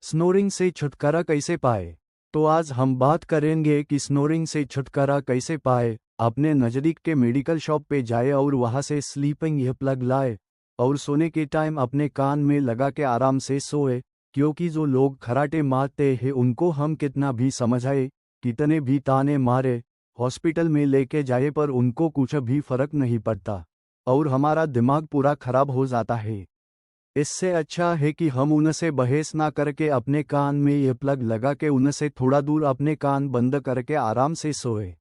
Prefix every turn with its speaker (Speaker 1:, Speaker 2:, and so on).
Speaker 1: Snoring से छुटकारा कैसे पाए। तो आज हम बात करेंगे कि स्नोरिंग से छुटकारा कैसे पाए। अपने नज़दीक के मेडिकल शॉप पे जाए और वहाँ से स्लीपिंग यह प्लग लाए और सोने के टाइम अपने कान में लगा के आराम से सोए, क्योंकि जो लोग खराटे मारते हैं उनको हम कितना भी समझाए, कितने भी ताने मारे, हॉस्पिटल में लेके जाए पर उनको कुछ भी फर्क नहीं पड़ता और हमारा दिमाग पूरा खराब हो जाता है। इससे अच्छा है कि हम उनसे बहस ना करके अपने कान में ये प्लग लगा के उनसे थोड़ा दूर अपने कान बंद करके आराम से सोए।